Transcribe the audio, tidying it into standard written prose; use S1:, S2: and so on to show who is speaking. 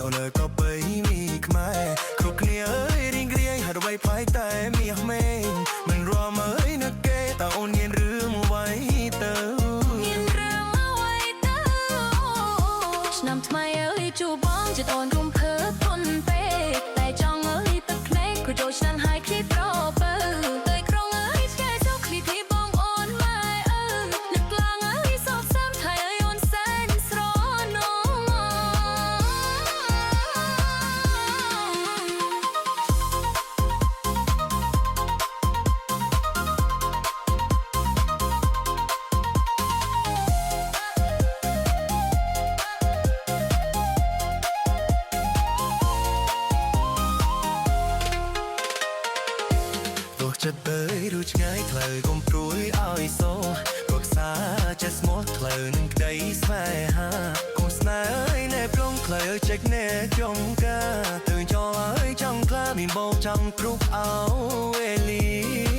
S1: អូនក៏បីមីខ្មែរគ្រប់គ្នាអើយរៀងរៀងហើយដើម្បីផ្លែកតែមីអស់មេងមិនរមអើយនឹកគេតើអូនញៀនរឿងអ្វីទៅញៀនរឿងអ្វីទៅឆ្នាំថ្មីអើយជួបបងចិត្តអូនរុំភើធន់ពេកតែចង់អើយទឹកភ្នែកក៏ចូលឆ្នាំហើយគ្លីប្របើទៅក្រុងអើយឆ្កែចុះគ្លីពីបងអូនម៉ែអើនឹកឡើងអើយសោកសាំថៃអើយអូនសែនស្រណងចិត្តទៅរួចឆ្ងាយផ្លូវកុំព្រួយឲ្យសោរក្សាចិត្តស្មោះផ្លូវនឹងក្តីស្នេហាកុំស្នេហ៍អើយណែប្រងផ្លូវចេញណែចង់ការទៅចោលឲ្យចង់ខ្លាមានបោកចង់គ្រប់អោវេលី